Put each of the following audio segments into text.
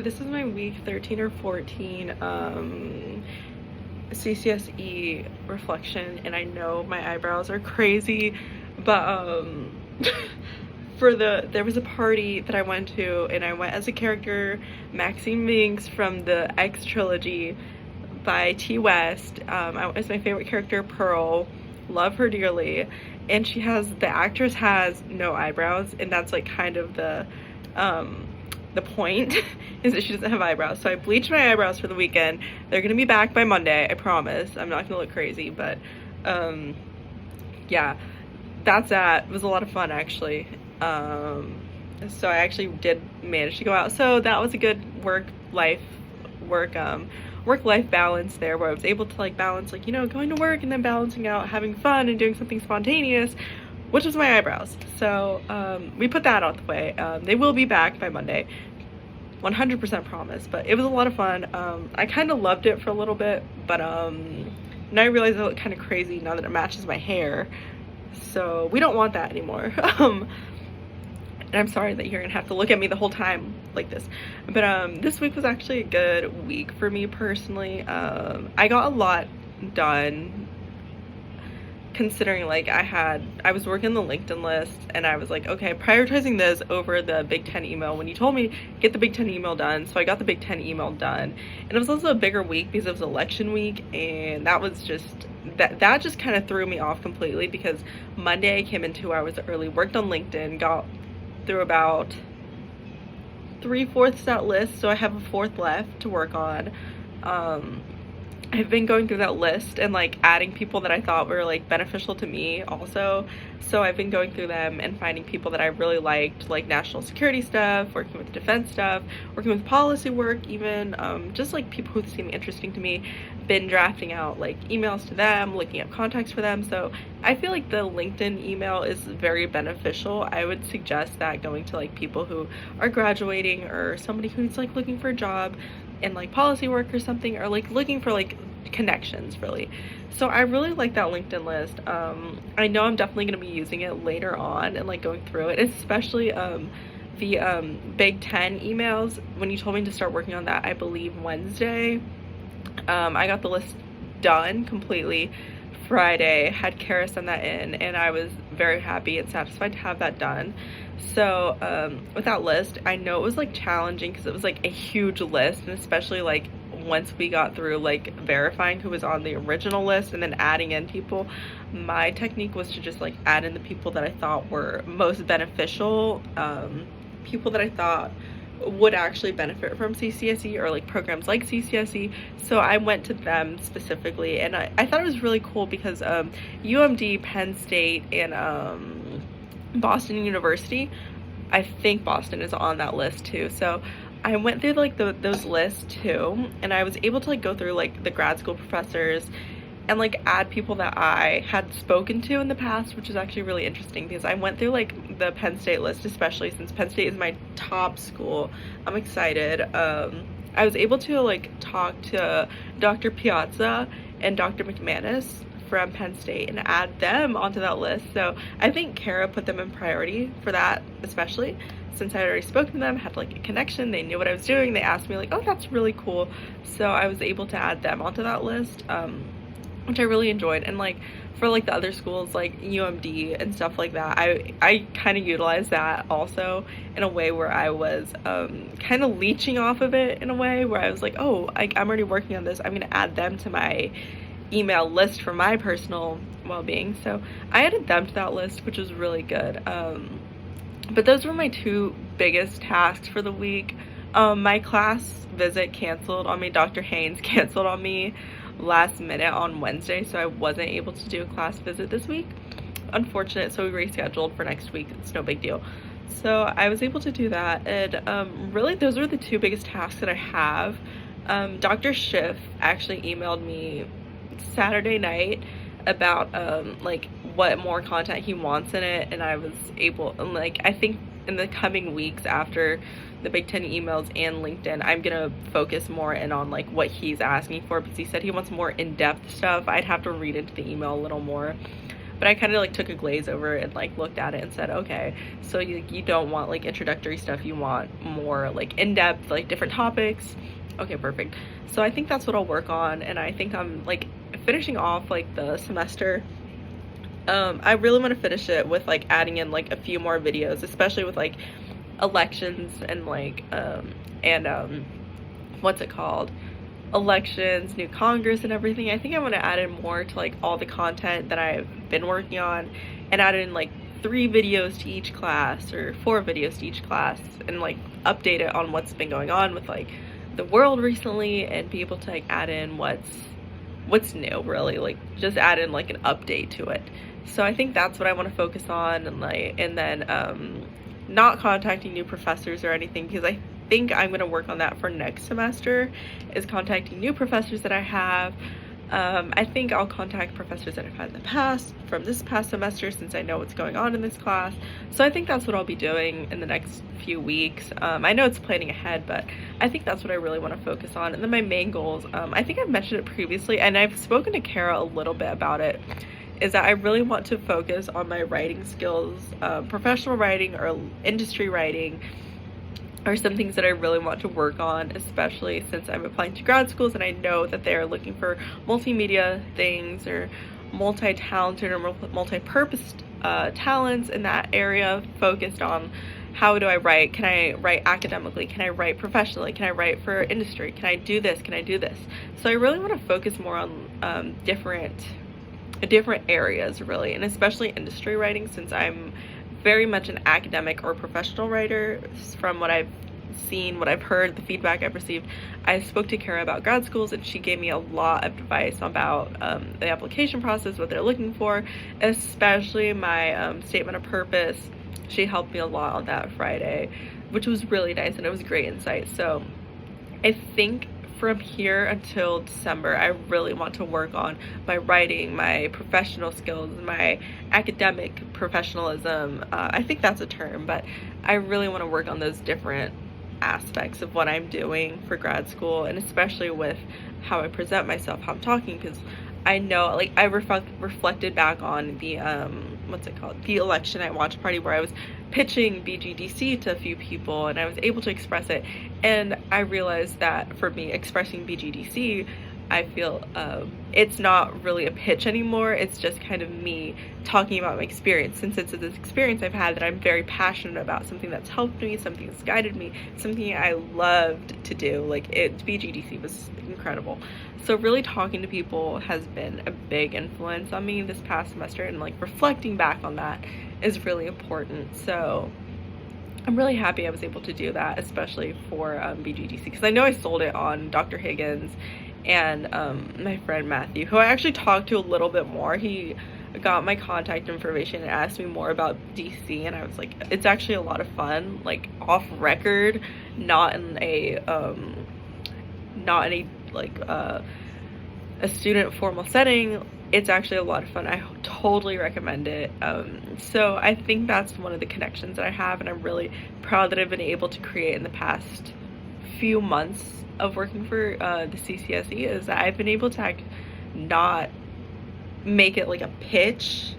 this is my week 13 or 14 CCSE Reflection, and I know my eyebrows are crazy, but there was a party that I went to, and I went as a character, Maxine Minx from the X trilogy by T. West. I was my favorite character, Pearl. Love her dearly. And the actress has no eyebrows, and that's like kind of the point is that she doesn't have eyebrows. So I bleached my eyebrows for the weekend. They're gonna be back by Monday, I promise. I'm not gonna look crazy, but yeah, that's that. It was a lot of fun, actually. So I actually did manage to go out, so that was a good work-life balance there, where I was able to like balance, like, you know, going to work and then balancing out having fun and doing something spontaneous, which was my eyebrows. So we put that out the way. They will be back by Monday, 100% promise. But it was a lot of fun. I kind of loved it for a little bit, but now I realize I look kind of crazy now that it matches my hair, so we don't want that anymore. And I'm sorry that you're gonna have to look at me the whole time like this, but this week was actually a good week for me personally. I got a lot done, considering like I was working the LinkedIn list, and I was like, okay, prioritizing this over the Big Ten email when you told me get the Big Ten email done. So I got the Big Ten email done, and it was also a bigger week because it was election week, and that was just that just kind of threw me off completely, because Monday I came in 2 hours early, worked on LinkedIn, got through about 3/4 that list, so I have a fourth left to work on. I've been going through that list and like adding people that I thought were like beneficial to me also. So I've been going through them and finding people that I really liked, like national security stuff, working with defense stuff, working with policy work even, just like people who seem interesting to me. Been drafting out like emails to them, looking up contacts for them. So I feel like the LinkedIn email is very beneficial. I would suggest that going to like people who are graduating, or somebody who's like looking for a job in like policy work or something, or like looking for like connections really. So I really like that LinkedIn list. I know I'm definitely going to be using it later on and like going through it, especially the Big Ten emails. When you told me to start working on that, I believe Wednesday, I got the list done completely Friday, had Kara send that in, and I was very happy and satisfied to have that done. So with that list, I know it was like challenging because it was like a huge list, and especially like once we got through like verifying who was on the original list and then adding in people, my technique was to just like add in the people that I thought were most beneficial, people that I thought would actually benefit from CCSE or like programs like CCSE. So I went to them specifically, and I thought it was really cool because UMD, Penn State, and Boston University, I think Boston is on that list too. So I went through like those lists too, and I was able to like go through like the grad school professors and like add people that I had spoken to in the past, which is actually really interesting because I went through like the Penn State list, especially since Penn State is my top school. I'm excited. I was able to like talk to Dr. Piazza and Dr. McManus from Penn State and add them onto that list. So I think Kara put them in priority for that, especially since I had already spoken to them, had like a connection, they knew what I was doing, they asked me like, oh, that's really cool. So I was able to add them onto that list, which I really enjoyed. And like for like the other schools like UMD and stuff like that, I kind of utilized that also in a way where I was kind of leeching off of it in a way where I was like, oh, I'm already working on this, I'm gonna add them to my email list for my personal well-being. So I added them to that list, which was really good. But those were my two biggest tasks for the week. My class visit canceled on me. Dr. Haynes canceled on me last minute on Wednesday, so I wasn't able to do a class visit this week. Unfortunate, so we rescheduled for next week. It's no big deal. So I was able to do that, and really those are the two biggest tasks that I have. Dr. Schiff actually emailed me Saturday night about like what more content he wants in it, and I was able, like, I think in the coming weeks after the Big Ten emails and LinkedIn, I'm gonna focus more in on like what he's asking for, because he said he wants more in-depth stuff. I'd have to read into the email a little more, but I kind of like took a glaze over it and like looked at it and said, okay, so you don't want like introductory stuff, you want more like in-depth, like different topics. Okay, perfect. So I think that's what I'll work on, and I think I'm like finishing off like the semester. I really want to finish it with like adding in like a few more videos, especially with like elections and like what's it called, elections, new Congress and everything. I think I want to add in more to like all the content that I've been working on, and add in like 3 videos to each class or 4 videos to each class, and like update it on what's been going on with like the world recently, and be able to like add in what's new, really, like just add in like an update to it. So I think that's what I want to focus on, and then not contacting new professors or anything, because I think I'm going to work on that for next semester, is contacting new professors that I have. I think I'll contact professors that I've had in the past from this past semester, since I know what's going on in this class. So I think that's what I'll be doing in the next few weeks. I know it's planning ahead, but I think that's what I really want to focus on. And then my main goals, I think I've mentioned it previously, and I've spoken to Kara a little bit about it, is that I really want to focus on my writing skills. Professional writing or industry writing are some things that I really want to work on, especially since I'm applying to grad schools and I know that they're looking for multimedia things or multi-talented or multi-purpose talents in that area, focused on how do I write? Can I write academically? Can I write professionally? Can I write for industry? Can I do this? Can I do this? So I really want to focus more on different areas, really, and especially industry writing, since I'm very much an academic or professional writer. From what I've seen, what I've heard, the feedback I've received, I spoke to Kara about grad schools, and she gave me a lot of advice about the application process, what they're looking for, especially my statement of purpose. She helped me a lot on that Friday, which was really nice, and it was great insight. So I think from here until December, I really want to work on my writing, my professional skills, my academic professionalism. I think that's a term, but I really want to work on those different aspects of what I'm doing for grad school, and especially with how I present myself, how I'm talking, because I know, like, I reflected back on the what's it called, the election night watch party, where I was pitching BGDC to a few people and I was able to express it, and I realized that for me, expressing BGDC, I feel it's not really a pitch anymore. It's just kind of me talking about my experience, since it's this experience I've had that I'm very passionate about, something that's helped me, something that's guided me, something I loved to do. Like, BGDC was incredible. So really talking to people has been a big influence on me this past semester, and like reflecting back on that is really important. So I'm really happy I was able to do that, especially for BGDC, because I know I sold it on Dr. Higgins and my friend Matthew, who I actually talked to a little bit more. He got my contact information and asked me more about DC, and I was like, it's actually a lot of fun, like off record, not in a like a student formal setting. It's actually a lot of fun. I totally recommend it. So I think that's one of the connections that I have, and I'm really proud that I've been able to create in the past few months of working for the CCSE, is that I've been able to not make it like a pitch,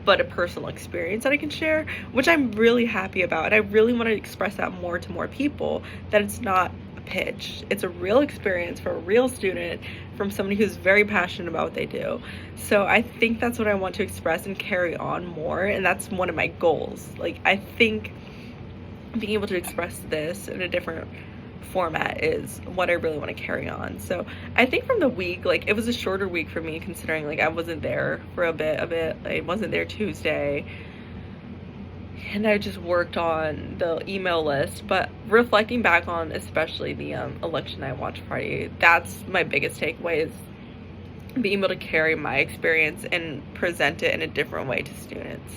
but a personal experience that I can share, which I'm really happy about. And I really want to express that more to more people, that it's not a pitch, it's a real experience for a real student, from somebody who's very passionate about what they do. So I think that's what I want to express and carry on more, and that's one of my goals. Like, I think being able to express this in a different format is what I really want to carry on. So I think from the week, like, it was a shorter week for me, considering like I wasn't there for a bit of it. I wasn't there Tuesday, and I just worked on the email list. But reflecting back on especially the election night watch party, that's my biggest takeaway, is being able to carry my experience and present it in a different way to students.